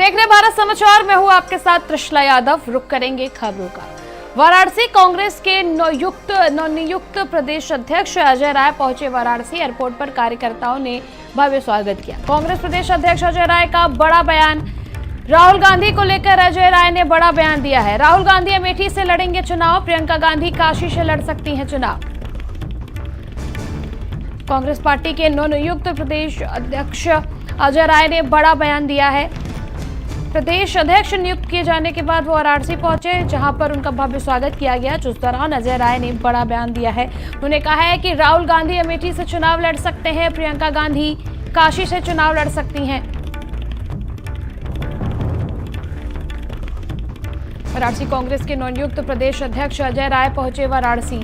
देख रहे भारत समाचार में हूँ आपके साथ त्रिशला यादव। रुक करेंगे खबरों का। वाराणसी कांग्रेस के नवनियुक्त प्रदेश अध्यक्ष अजय राय पहुंचे। वाराणसी एयरपोर्ट पर कार्यकर्ताओं ने भव्य स्वागत किया। कांग्रेस प्रदेश अध्यक्ष अजय राय का बड़ा बयान। राहुल गांधी को लेकर अजय राय ने बड़ा बयान दिया है। राहुल गांधी अमेठी से लड़ेंगे चुनाव, प्रियंका गांधी काशी से लड़ सकती हैं चुनाव। कांग्रेस पार्टी के नवनियुक्त प्रदेश अध्यक्ष अजय राय ने बड़ा बयान दिया है। प्रदेश अध्यक्ष नियुक्त किए जाने के बाद वो वाराणसी पहुंचे, जहां पर उनका भव्य स्वागत किया गया। जिस दौरान अजय राय ने बड़ा बयान दिया है। उन्होंने कहा है कि राहुल गांधी अमेठी से चुनाव लड़ सकते हैं, प्रियंका गांधी काशी से चुनाव लड़ सकती हैं। वाराणसी कांग्रेस के नवनियुक्त प्रदेश अध्यक्ष अजय राय पहुंचे वाराणसी।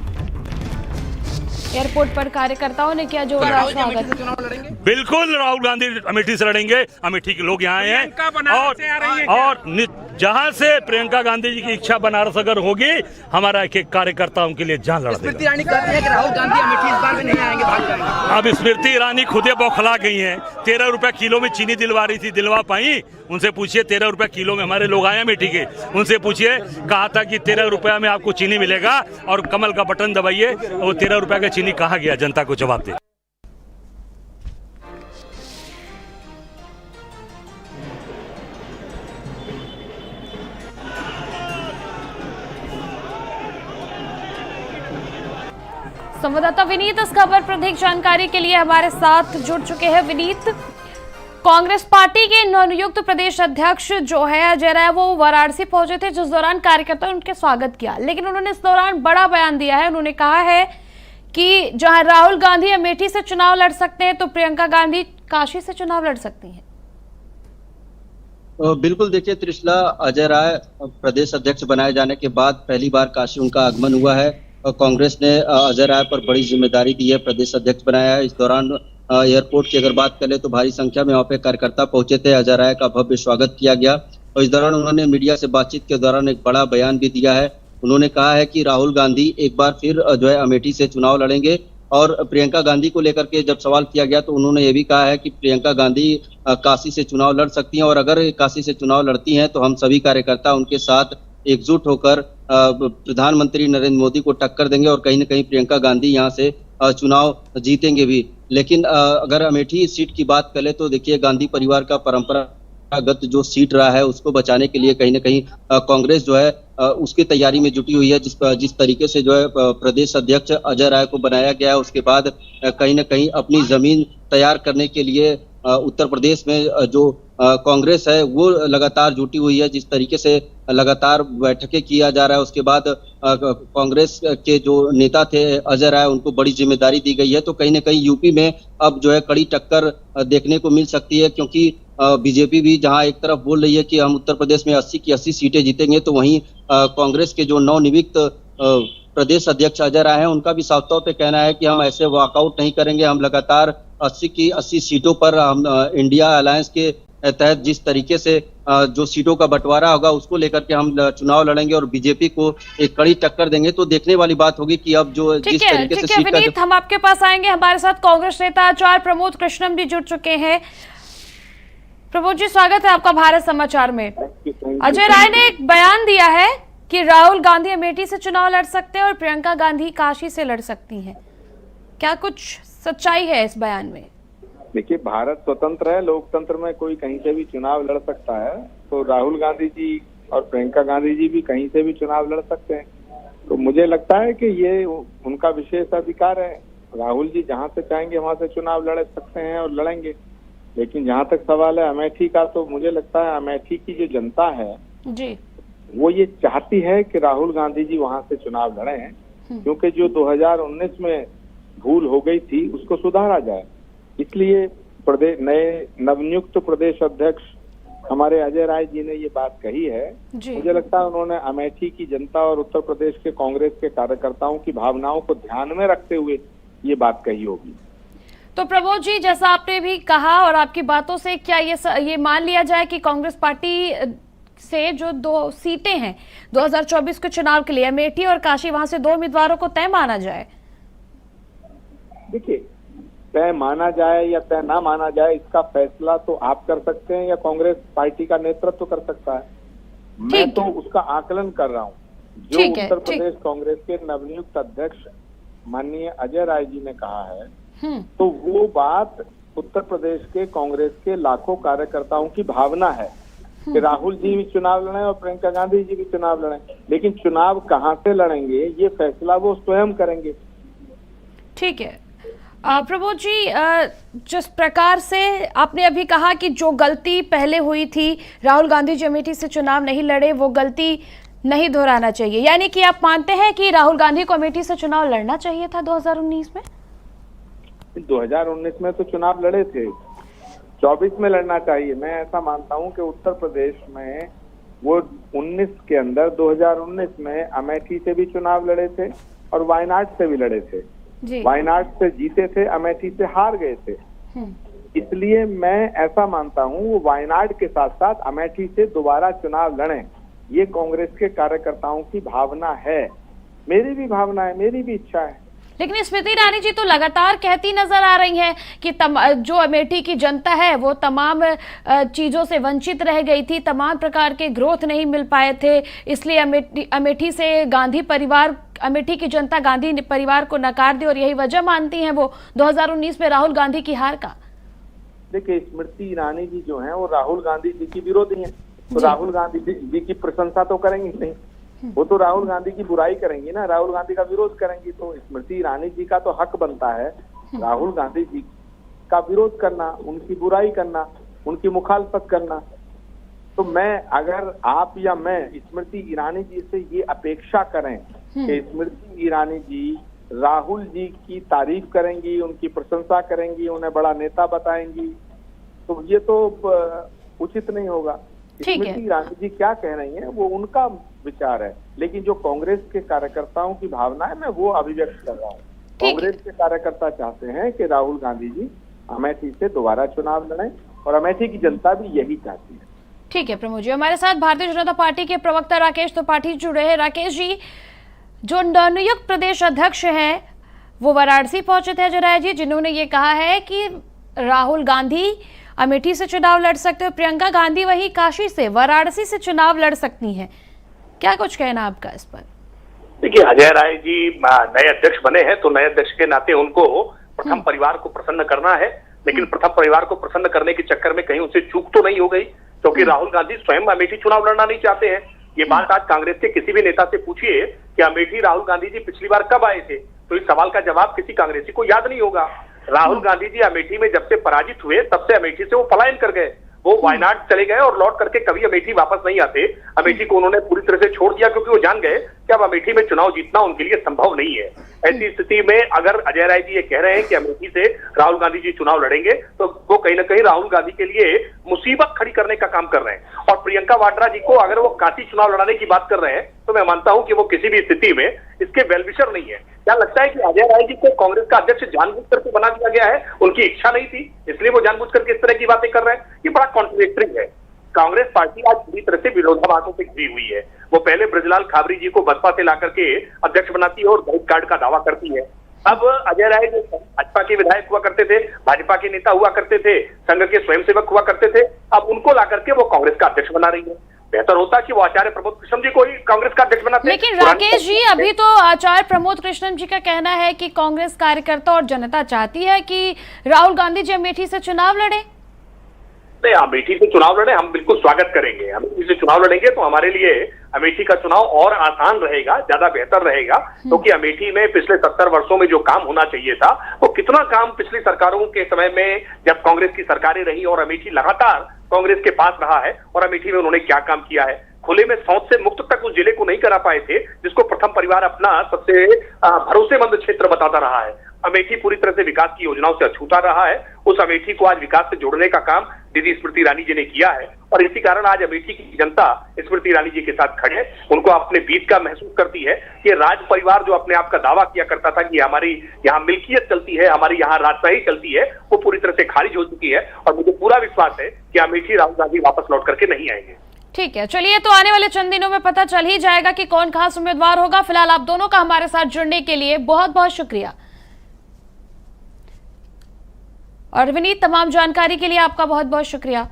एयरपोर्ट पर कार्यकर्ताओं ने किया जोरदार स्वागत। बिल्कुल राहुल गांधी अमेठी से लड़ेंगे। अमेठी के लोग यहाँ आए हैं और जहाँ से प्रियंका गांधी जी की इच्छा बनारस अगर होगी, हमारा एक एक कार्यकर्ताओं के लिए जान लड़ देगा। स्मृति ईरानी कहती है कि राहुल गांधी अमेठी इस बार भी नहीं आएंगे, भाग जाएंगे। अब स्मृति ईरानी खुदे बौखला गई हैं। 13 रुपए किलो में चीनी दिलवा रही थी, दिलवा पाई? उनसे पूछिए। 13 रुपए किलो में हमारे लोग आए अमेठी के, उनसे पूछिए। कहा था कि 13 रुपया में आपको चीनी मिलेगा और कमल का बटन दबाइए, वो 13 रुपया का चीनी कहा गया? जनता को जवाब दे। संवाददाता विनीत इस खबर पर अधिक जानकारी के लिए हमारे साथ जुड़ चुके हैं। विनीत, कांग्रेस पार्टी के नवनियुक्त प्रदेश अध्यक्ष जो है अजय राय, वो वाराणसी पहुंचे थे, जिस दौरान कार्यकर्ताओं ने उनके स्वागत किया। लेकिन उन्होंने इस दौरान बड़ा बयान दिया है। उन्होंने कहा है कि जहां राहुल गांधी अमेठी से चुनाव लड़ सकते हैं, तो प्रियंका गांधी काशी से चुनाव लड़ सकती हैं। बिल्कुल, देखिए त्रिशला, अजय राय प्रदेश अध्यक्ष बनाए जाने के बाद पहली बार काशी उनका आगमन हुआ है। कांग्रेस ने अजय राय पर बड़ी जिम्मेदारी दी है, प्रदेश अध्यक्ष बनाया है। इस दौरान एयरपोर्ट की अगर बात करें तो भारी संख्या में वहाँ पे कार्यकर्ता पहुंचे थे। अजय राय का भव्य स्वागत किया गया और इस दौरान उन्होंने मीडिया से बातचीत के दौरान एक बड़ा बयान भी दिया है। उन्होंने कहा है कि राहुल गांधी एक बार फिर जो है अमेठी से चुनाव लड़ेंगे। और प्रियंका गांधी को लेकर के जब सवाल किया गया तो उन्होंने ये भी कहा है कि प्रियंका गांधी काशी से चुनाव लड़ सकती हैं और अगर काशी से चुनाव लड़ती हैं तो हम सभी कार्यकर्ता उनके साथ एकजुट होकर प्रधानमंत्री नरेंद्र मोदी को टक्कर देंगे और कहीं न कहीं प्रियंका गांधी यहाँ से चुनाव जीतेंगे भी। लेकिन अगर अमेठी सीट की बात करें तो देखिए, गांधी परिवार का परंपरागत जो सीट रहा है उसको बचाने के लिए कहीं न कहीं कांग्रेस जो है उसकी तैयारी में जुटी हुई है। जिस तरीके से जो है प्रदेश अध्यक्ष अजय राय को बनाया गया है, उसके बाद कहीं न कहीं अपनी जमीन तैयार करने के लिए उत्तर प्रदेश में जो कांग्रेस है वो लगातार जुटी हुई है। जिस तरीके से लगातार बैठकें किया जा रहा है, उसके बाद कांग्रेस के जो नेता थे अजय राय, उनको बड़ी जिम्मेदारी दी गई है। तो कहीं न कहीं यूपी में अब जो है कड़ी टक्कर देखने को मिल सकती है, क्योंकि बीजेपी भी जहां एक तरफ बोल रही है कि हम उत्तर प्रदेश में 80 की 80 सीटें जीतेंगे, तो वहीं कांग्रेस के जो नवनियुक्त प्रदेश अध्यक्ष अजय राय हैं, उनका भी साफ तौर पे कहना है कि हम ऐसे वॉकआउट नहीं करेंगे। हम लगातार 80 की 80 सीटों पर हम इंडिया अलायंस के तहत जिस तरीके से जो सीटों का बंटवारा होगा उसको लेकर के हम चुनाव लड़ेंगे और बीजेपी को एक कड़ी टक्कर देंगे। तो देखने वाली बात होगी कि अब जो जिस तरीके से सीट विनीत, हम आपके पास आएंगे। हमारे साथ कांग्रेस नेता आचार्य प्रमोद कृष्णम भी जुड़ चुके हैं। प्रमोद जी, स्वागत है आपका भारत समाचार में। अजय राय ने एक बयान दिया है कि राहुल गांधी अमेठी से चुनाव लड़ सकते हैं और प्रियंका गांधी काशी से लड़ सकती हैं। क्या कुछ सच्चाई है इस बयान में? देखिए, भारत स्वतंत्र है, लोकतंत्र में कोई कहीं से भी चुनाव लड़ सकता है। तो राहुल गांधी जी और प्रियंका गांधी जी भी कहीं से भी चुनाव लड़ सकते हैं। तो मुझे लगता है कि ये उनका विशेष अधिकार है। राहुल जी जहां से चाहेंगे वहां से चुनाव लड़ सकते हैं और लड़ेंगे। लेकिन जहां तक सवाल है अमेठी का, तो मुझे लगता है अमेठी की जो जनता है जी, वो ये चाहती है कि राहुल गांधी जी वहां से चुनाव लड़ें, क्योंकि जो 2019 में भूल हो गई थी उसको सुधारा जाए। इसलिए नए नवनियुक्त प्रदेश अध्यक्ष हमारे अजय राय जी ने ये बात कही है। मुझे लगता है उन्होंने अमेठी की जनता और उत्तर प्रदेश के कांग्रेस के कार्यकर्ताओं की भावनाओं को ध्यान में रखते हुए ये बात कही होगी। तो प्रमोद जी, जैसा आपने भी कहा और आपकी बातों से क्या ये मान लिया जाए कि कांग्रेस पार्टी से जो 2 सीटें हैं 2024 के चुनाव के लिए, अमेठी और काशी, वहां से 2 उम्मीदवारों को तय माना जाए? देखिए, तय माना जाए या तय ना माना जाए, इसका फैसला तो आप कर सकते हैं या कांग्रेस पार्टी का नेतृत्व कर सकता है। मैं तो उसका आकलन कर रहा हूँ। जो उत्तर प्रदेश कांग्रेस के नवनियुक्त अध्यक्ष माननीय अजय राय जी ने कहा है, तो वो बात उत्तर प्रदेश के कांग्रेस के लाखों कार्यकर्ताओं की भावना है कि राहुल जी भी चुनाव लड़ें और प्रियंका गांधी जी भी चुनाव लड़ें, लेकिन चुनाव कहां से लड़ेंगे ये फैसला वो स्वयं करेंगे। ठीक है प्रमोद जी, जिस प्रकार से आपने अभी कहा कि जो गलती पहले हुई थी, राहुल गांधी जी अमेठी से चुनाव नहीं लड़े, वो गलती नहीं दोहराना चाहिए, यानी कि आप मानते हैं कि राहुल गांधी को अमेठी से चुनाव लड़ना चाहिए था 2019 में? 2019 में तो चुनाव लड़े थे, 24 में लड़ना चाहिए। मैं ऐसा मानता हूं कि उत्तर प्रदेश में वो 19 के अंदर 2019 में अमेठी से भी चुनाव लड़े थे और वायनाड से भी लड़े थे। वायनाड से जीते थे, अमेठी से हार गए थे। इसलिए मैं ऐसा मानता हूं वो वायनाड के साथ साथ अमेठी से दोबारा चुनाव लड़ें, ये कांग्रेस के कार्यकर्ताओं की भावना है, मेरी भी भावना है, मेरी भी इच्छा है। लेकिन स्मृति ईरानी जी तो लगातार कहती नजर आ रही हैं कि जो अमेठी की जनता है वो तमाम चीजों से वंचित रह गई थी, तमाम प्रकार के ग्रोथ नहीं मिल पाए थे, इसलिए अमेठी से गांधी परिवार, अमेठी की जनता गांधी परिवार को नकार दी और यही वजह मानती हैं वो 2019 में राहुल गांधी की हार का। देखिए, स्मृति ईरानी जी जो हैं वो राहुल गांधी जी की विरोधी हैं, तो राहुल गांधी जी की प्रशंसा तो करेंगी नहीं, वो तो राहुल गांधी की बुराई करेंगी ना, राहुल गांधी का विरोध करेंगी। तो स्मृति ईरानी जी का तो हक बनता है राहुल गांधी जी का विरोध करना, उनकी बुराई करना, उनकी मुखालफत करना। तो मैं, अगर आप या मैं स्मृति ईरानी जी से ये अपेक्षा करें कि स्मृति ईरानी जी राहुल जी की तारीफ करेंगी, उनकी प्रशंसा करेंगी, उन्हें बड़ा नेता बताएंगी, तो ये तो उचित नहीं होगा। स्मृति ईरानी जी क्या कह रही हैं वो उनका विचार है, लेकिन जो कांग्रेस के कार्यकर्ताओं की भावना है मैं वो अभिव्यक्त कर रहा हूँ। कांग्रेस के कार्यकर्ता चाहते हैं कि राहुल गांधी जी अमेठी से दोबारा चुनाव लड़ें और अमेठी की जनता भी यही चाहती है। ठीक है प्रमोद जी, हमारे साथ भारतीय जनता पार्टी के प्रवक्ता राकेश त्रिपाठी जुड़े हैं। राकेश जी, जो नवनियुक्त प्रदेश अध्यक्ष हैं वो वाराणसी पहुंचे थे अजय राय जी, जिन्होंने ये कहा है कि राहुल गांधी अमेठी से चुनाव लड़ सकते हो, प्रियंका गांधी वही काशी से, वाराणसी से चुनाव लड़ सकती हैं। क्या कुछ कहना आपका इस पर? देखिए, अजय राय जी नए अध्यक्ष बने हैं तो नए अध्यक्ष के नाते उनको प्रथम परिवार को प्रसन्न करना है, लेकिन प्रथम परिवार को प्रसन्न करने के चक्कर में कहीं उनसे चूक तो नहीं हो गई, क्योंकि राहुल गांधी स्वयं अमेठी चुनाव लड़ना नहीं चाहते हैं। ये बात आज कांग्रेस के किसी भी नेता से पूछिए कि अमेठी राहुल गांधी जी पिछली बार कब आए थे, तो इस सवाल का जवाब किसी कांग्रेसी को याद नहीं होगा। राहुल गांधी जी अमेठी में जब से पराजित हुए तब से अमेठी से वो पलायन कर गए, वो वायनाड चले गए और लौट करके कभी अमेठी वापस नहीं आते। अमेठी को उन्होंने पूरी तरह से छोड़ दिया, क्योंकि वो जान गए कि अब अमेठी में चुनाव जीतना उनके लिए संभव नहीं है। ऐसी स्थिति में अगर अजय राय जी ये कह रहे हैं कि अमेठी से राहुल गांधी जी चुनाव लड़ेंगे, तो वो कहीं ना कहीं राहुल गांधी के लिए मुसीबत खड़ी करने का काम कर रहे हैं। और प्रियंका वाड्रा जी को अगर वो काशी चुनाव लड़ाने की बात कर रहे हैं, तो मैं मानता हूं कि वो किसी भी स्थिति में इसके वेलविशर नहीं है। क्या लगता है कि अजय राय जी को कांग्रेस का अध्यक्ष जानबूझ करके बना दिया गया है, उनकी इच्छा नहीं थी इसलिए वो जानबूझ करके इस तरह की बातें कर रहे हैं? ये बड़ा कॉन्ट्रडिक्टरी है। कांग्रेस पार्टी आज पूरी तरह से विरोधाभासों से घिरी हुई है। वो पहले ब्रजलाल खाबरी जी को बसपा से लाकर के अध्यक्ष बनाती है और वाइट कार्ड का दावा करती है। अब अजय राय जो भाजपा के विधायक हुआ करते थे, भाजपा के नेता हुआ करते थे, संघ के स्वयंसेवक हुआ करते थे, अब उनको ला करके वो कांग्रेस का अध्यक्ष बना रही है। बेहतर होता कि वो आचार्य प्रमोद कृष्णन जी को ही कांग्रेस का अध्यक्ष बनाते। लेकिन राकेश जी, अभी तो आचार्य प्रमोद कृष्णन जी का कहना है कि कांग्रेस कार्यकर्ता और जनता चाहती है कि राहुल गांधी जी अमेठी से चुनाव लड़े। नहीं, अमेठी से चुनाव लड़े, हम बिल्कुल स्वागत करेंगे। अमेठी से चुनाव लड़ेंगे तो हमारे लिए अमेठी का चुनाव और आसान रहेगा, ज्यादा बेहतर रहेगा, क्योंकि अमेठी में पिछले 70 वर्षों में जो काम होना चाहिए था वो कितना काम पिछली सरकारों के समय में जब कांग्रेस की सरकारें रही और अमेठी लगातार कांग्रेस के पास रहा है, और अमेठी में उन्होंने क्या काम किया है। खुले में शौच से मुक्त तक उस जिले को नहीं करा पाए थे, जिसको प्रथम परिवार अपना सबसे भरोसेमंद क्षेत्र बताता रहा है। अमेठी पूरी तरह से विकास की योजनाओं से अछूता रहा है। उस अमेठी को आज विकास से जोड़ने का काम दीदी स्मृति ईरानी जी ने किया है, और इसी कारण आज अमेठी की जनता स्मृति ईरानी जी के साथ खड़े, उनको अपने बीच का महसूस करती है कि राज परिवार जो अपने आप का दावा किया करता था कि हमारी यहाँ मिल्कियत चलती है, हमारी यहाँ राजशाही चलती है, वो पूरी तरह से खारिज हो चुकी है। और मुझे पूरा विश्वास है कि अमेठी राहुल गांधी वापस लौट करके नहीं आएंगे। ठीक है, चलिए, तो आने वाले चंद दिनों में पता चल ही जाएगा कि कौन खास उम्मीदवार होगा। फिलहाल आप दोनों का हमारे साथ जुड़ने के लिए बहुत बहुत शुक्रिया। और विनीत, तमाम जानकारी के लिए आपका बहुत बहुत शुक्रिया।